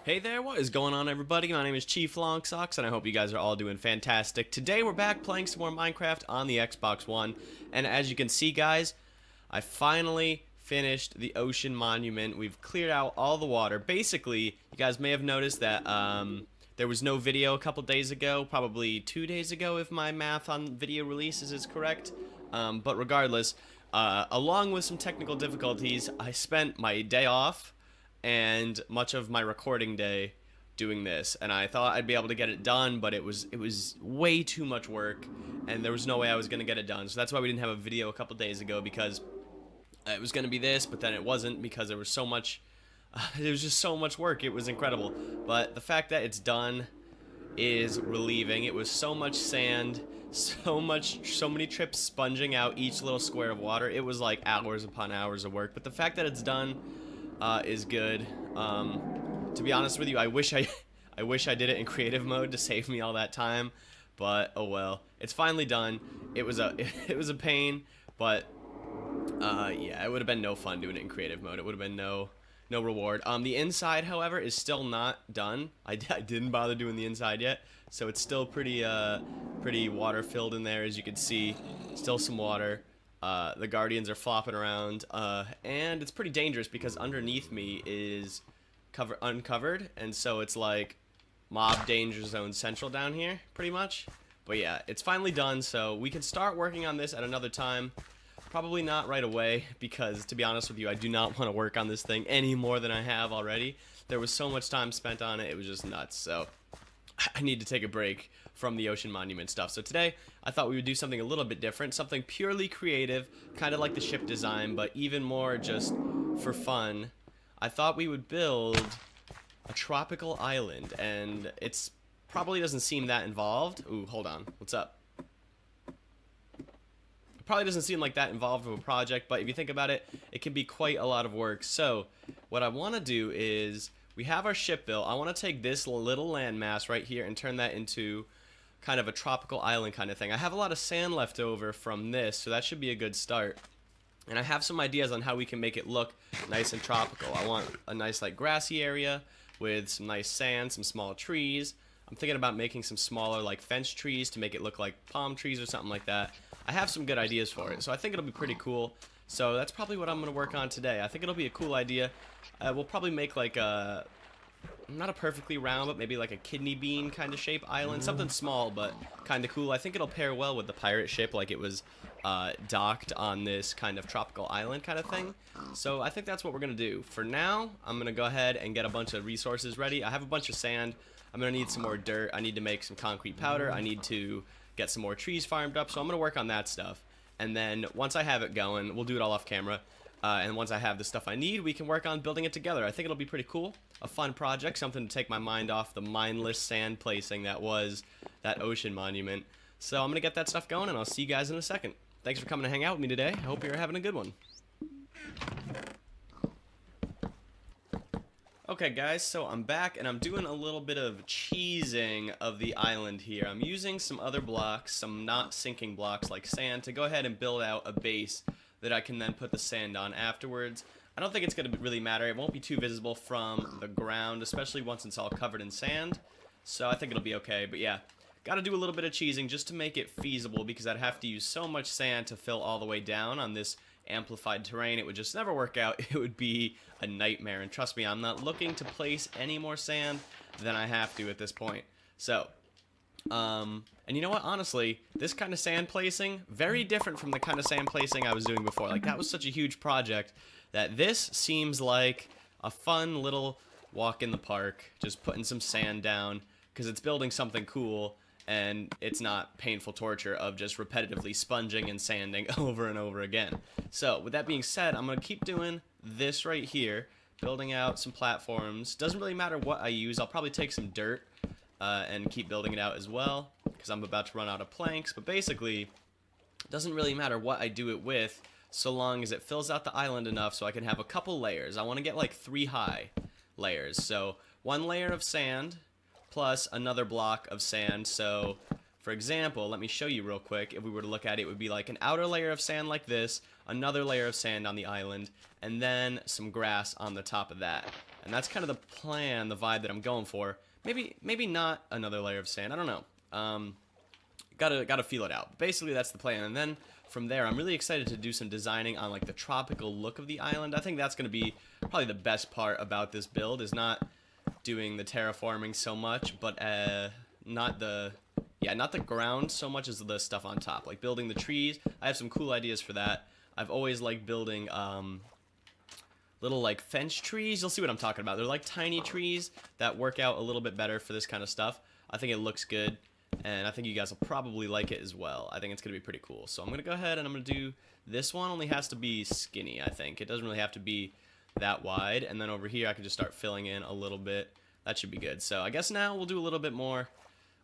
Hey there, what is going on everybody? My name is Chief Longsocks and I hope you guys are all doing fantastic. Today we're back playing some more Minecraft on the Xbox One, and as you can see guys, I finally finished the ocean monument. We've cleared out all the water. Basically, you guys may have noticed that there was no video a couple days ago, probably 2 days ago if my math on video releases is correct. But regardless, along with some technical difficulties, I spent my day off and much of my recording day doing this, and I thought I'd be able to get it done, but it was way too much work and there was no way I was gonna get it done. So that's why we didn't have a video a couple days ago, because it was gonna be this, but then it wasn't, because there was so much there was just so much work. It was incredible, but the fact that it's done is relieving. It was so much sand, so many trips sponging out each little square of water. It was like hours upon hours of work, but the fact that it's done is good. To be honest with you, I wish I did it in creative mode to save me all that time, but oh well. It's finally done. It was a pain, but yeah, it would have been no fun doing it in creative mode. It would have been no reward. The inside, however, is still not done. I didn't bother doing the inside yet, so it's still pretty water filled in there, as you can see. Still some water. The guardians are flopping around, and it's pretty dangerous because underneath me is uncovered, and so it's like mob danger zone central down here, pretty much. But yeah, it's finally done, so we can start working on this at another time. Probably not right away, because to be honest with you, I do not want to work on this thing any more than I have already. There was so much time spent on it, it was just nuts, so I need to take a break from the ocean monument stuff. So today, I thought we would do something a little bit different, something purely creative, kind of like the ship design, but even more just for fun. I thought we would build a tropical island, and it's probably doesn't seem that involved. Ooh, hold on, what's up? It probably doesn't seem like that involved of a project, but if you think about it, it can be quite a lot of work. So, what I want to do is, we have our ship built. I want to take this little landmass right here and turn that into kind of a tropical island kind of thing. I have a lot of sand left over from this, so that should be a good start. And I have some ideas on how we can make it look nice and tropical. I want a nice like grassy area with some nice sand, some small trees. I'm thinking about making some smaller like fence trees to make it look like palm trees or something like that. I have some good ideas for it, so I think it'll be pretty cool. So that's probably what I'm going to work on today. I think it'll be a cool idea. We'll probably make like a, not a perfectly round, but maybe like a kidney bean kind of shape island. Something small, but kind of cool. I think it'll pair well with the pirate ship, like it was docked on this kind of tropical island kind of thing. So I think that's what we're going to do. For now, I'm going to go ahead and get a bunch of resources ready. I have a bunch of sand. I'm going to need some more dirt. I need to make some concrete powder. I need to get some more trees farmed up. So I'm going to work on that stuff. And then once I have it going, we'll do it all off camera. And once I have the stuff I need, we can work on building it together. I think it'll be pretty cool. A fun project, something to take my mind off the mindless sand placing that was that ocean monument. So I'm going to get that stuff going, and I'll see you guys in a second. Thanks for coming to hang out with me today. I hope you're having a good one. Okay guys, so I'm back and I'm doing a little bit of cheesing of the island here. I'm using some other blocks, some not sinking blocks like sand, to go ahead and build out a base that I can then put the sand on afterwards. I don't think it's going to really matter. It won't be too visible from the ground, especially once it's all covered in sand. So I think it'll be okay, but yeah. Got to do a little bit of cheesing just to make it feasible, because I'd have to use so much sand to fill all the way down on this amplified terrain. It would just never work out. It would be a nightmare, and trust me, I'm not looking to place any more sand than I have to at this point. So, and you know what, honestly, this kind of sand placing, very different from the kind of sand placing I was doing before. Like, that was such a huge project that this seems like a fun little walk in the park, just putting some sand down, because it's building something cool, and it's not painful torture of just repetitively sponging and sanding over and over again. So, with that being said, I'm going to keep doing this right here, building out some platforms. Doesn't really matter what I use. I'll probably take some dirt and keep building it out as well, because I'm about to run out of planks. But basically, it doesn't really matter what I do it with, so long as it fills out the island enough so I can have a couple layers. I want to get like 3 high layers. So, 1 layer of sand, plus another block of sand. So, for example, let me show you real quick. If we were to look at it, it would be like an outer layer of sand like this, another layer of sand on the island, and then some grass on the top of that. And that's kind of the plan, the vibe that I'm going for. Maybe not another layer of sand. I don't know. Gotta feel it out. Basically, that's the plan. And then from there, I'm really excited to do some designing on like the tropical look of the island. I think that's gonna be probably the best part about this build, is not doing the terraforming so much, but not the ground so much as the stuff on top, like building the trees. I have some cool ideas for that. I've always liked building little like fence trees. You'll see what I'm talking about. They're like tiny trees that work out a little bit better for this kind of stuff. I think it looks good, and I think you guys will probably like it as well. I think it's gonna be pretty cool. So I'm gonna go ahead and I'm gonna do this one. Only has to be skinny, I think. It doesn't really have to be that wide. And then over here I can just start filling in a little bit. That should be good. So I guess now we'll do a little bit more.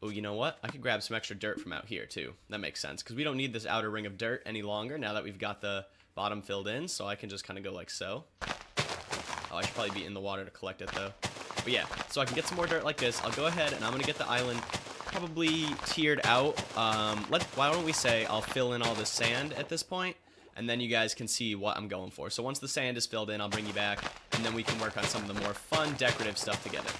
Oh, you know what? I could grab some extra dirt from out here too. That makes sense, because we don't need this outer ring of dirt any longer now that we've got the bottom filled in. So I can just kind of go like so. Oh, I should probably be in the water to collect it though. But yeah, so I can get some more dirt like this. I'll go ahead and I'm gonna get the island probably tiered out. Why don't we say I'll fill in all this sand at this point, and then you guys can see what I'm going for. So once the sand is filled in, I'll bring you back, and then we can work on some of the more fun decorative stuff together.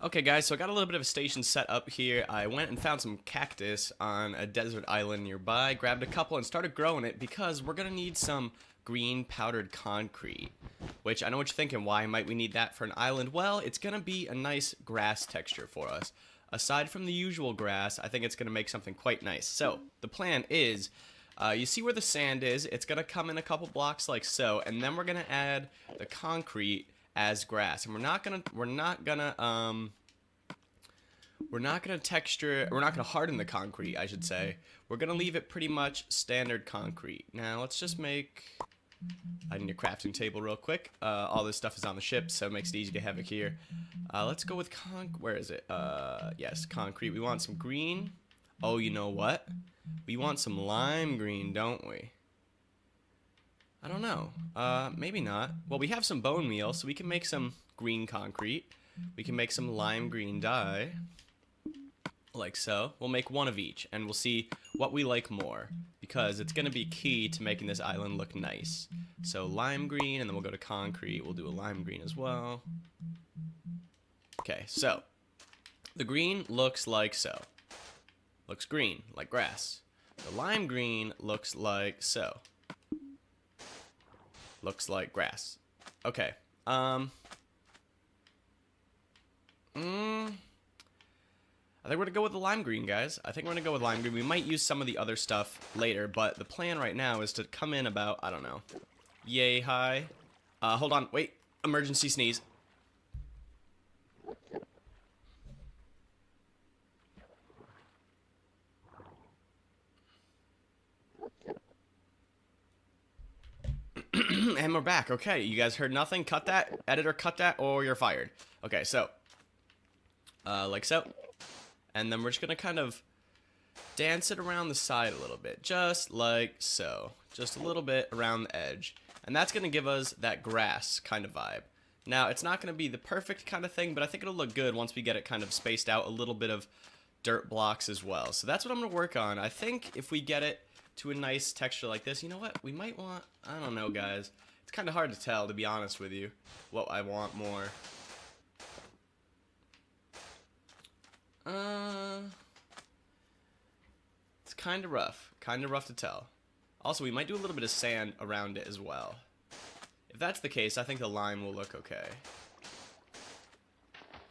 Okay guys, so I got a little bit of a station set up here. I went and found some cactus on a desert island nearby, grabbed a couple and started growing it because we're gonna need some green powdered concrete. Which, I know what you're thinking, why might we need that for an island? Well, it's gonna be a nice grass texture for us. Aside from the usual grass, I think it's gonna make something quite nice. So, the plan is, you see where the sand is, it's gonna come in a couple blocks like so, and then we're gonna add the concrete as grass. And we're not gonna harden the concrete, I should say. We're gonna leave it pretty much standard concrete. Now let's just make, I need a crafting table real quick. All this stuff is on the ship, so it makes it easy to have it here. Let's go with where is it? Yes, concrete. We want some green. Oh, you know what? We want some lime green, don't we? I don't know. Maybe not. Well, we have some bone meal, so we can make some green concrete. We can make some lime green dye, like so. We'll make one of each, and we'll see what we like more, because it's going to be key to making this island look nice. So lime green, and then we'll go to concrete. We'll do a lime green as well. Okay, so the green looks like so. Looks green, like grass. The lime green looks like so. Looks like grass. Okay. I think we're gonna go with the lime green, guys. I think we're gonna go with lime green. We might use some of the other stuff later, but the plan right now is to come in about, I don't know, yay high. Hold on, wait. Emergency sneeze. And we're back. Okay, you guys heard nothing? Cut that. Editor, cut that, or you're fired. Okay, so. Like so. And then we're just gonna kind of dance it around the side a little bit. Just like so. Just a little bit around the edge. And that's gonna give us that grass kind of vibe. Now, it's not gonna be the perfect kind of thing, but I think it'll look good once we get it kind of spaced out, a little bit of dirt blocks as well. So that's what I'm gonna work on. I think if we get it to a nice texture like this, you know what? We might want, I don't know, guys. It's kind of hard to tell, to be honest with you, what I want more. It's kind of rough to tell. Also, we might do a little bit of sand around it as well. If that's the case, I think the lime will look okay.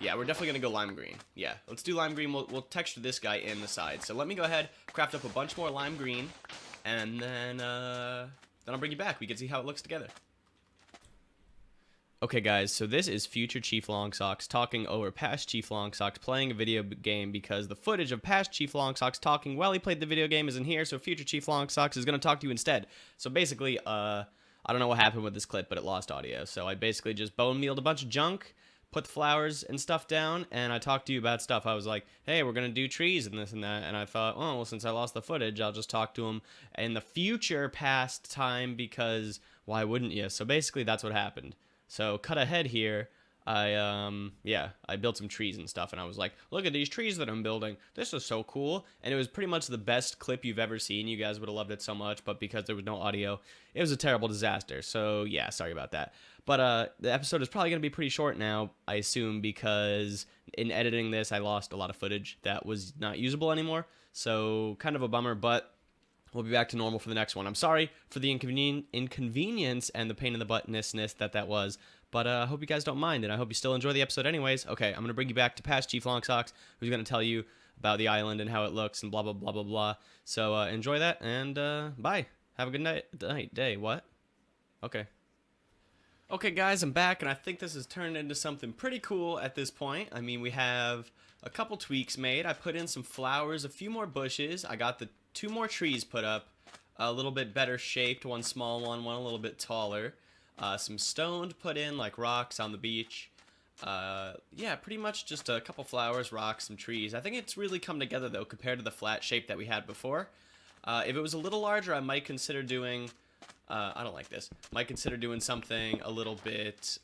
Yeah, we're definitely gonna go lime green. Yeah, let's do lime green. We'll texture this guy in the side. So let me go ahead, craft up a bunch more lime green, and then I'll bring you back. We can see how it looks together. Okay guys, so this is future Chief Longsocks talking over past Chief Longsocks playing a video game, because the footage of past Chief Longsocks talking while he played the video game isn't here, so future Chief Longsocks is going to talk to you instead. So basically, I don't know what happened with this clip, but it lost audio. So I basically just bone mealed a bunch of junk, put the flowers and stuff down, and I talked to you about stuff. I was like, hey, we're going to do trees and this and that. And I thought, oh, well, since I lost the footage, I'll just talk to him in the future past time because why wouldn't you? So basically that's what happened. So cut ahead here. I built some trees and stuff, and I was like, look at these trees that I'm building. This is so cool. And it was pretty much the best clip you've ever seen. You guys would have loved it so much, but because there was no audio, it was a terrible disaster. So yeah, sorry about that. But the episode is probably going to be pretty short now, I assume, because in editing this, I lost a lot of footage that was not usable anymore. So kind of a bummer, but we'll be back to normal for the next one. I'm sorry for the inconvenience and the pain in the buttness that was. But I hope you guys don't mind, and I hope you still enjoy the episode anyways. Okay, I'm going to bring you back to past Chief Longsocks, who's going to tell you about the island and how it looks and blah, blah, blah, blah, blah. So enjoy that, and bye. Have a good day. What? Okay. Okay, guys, I'm back, and I think this has turned into something pretty cool at this point. I mean, we have a couple tweaks made. I put in some flowers, a few more bushes. I got the 2 more trees put up, a little bit better shaped, one small one a little bit taller. Some stone to put in, like rocks on the beach. Yeah, pretty much just a couple flowers, rocks, some trees. I think it's really come together, though, compared to the flat shape that we had before. If it was a little larger, I might consider doing... I don't like this. Might consider doing something a little bit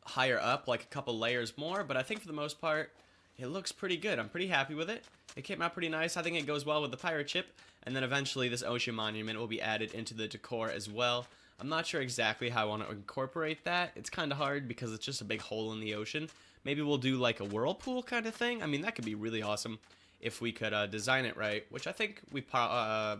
higher up, like a couple layers more. But I think for the most part, it looks pretty good. I'm pretty happy with it. It came out pretty nice. I think it goes well with the pirate ship. And then eventually this ocean monument will be added into the decor as well. I'm not sure exactly how I want to incorporate that. It's kind of hard because it's just a big hole in the ocean. Maybe we'll do like a whirlpool kind of thing. I mean, that could be really awesome if we could design it right, which I think we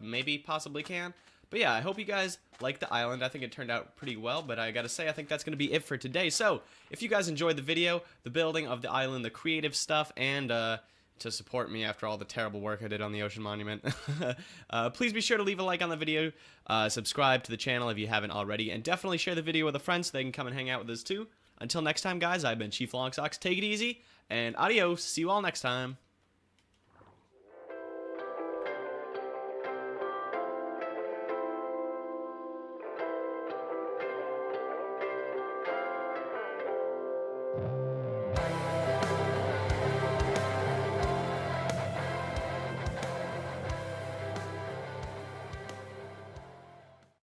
maybe possibly can. But yeah, I hope you guys like the island. I think it turned out pretty well, but I gotta say, I think that's gonna be it for today. So, if you guys enjoyed the video, the building of the island, the creative stuff, and to support me after all the terrible work I did on the ocean monument, please be sure to leave a like on the video, subscribe to the channel if you haven't already, and definitely share the video with a friend so they can come and hang out with us too. Until next time, guys, I've been Chief Longsocks. Take it easy, and adios. See you all next time.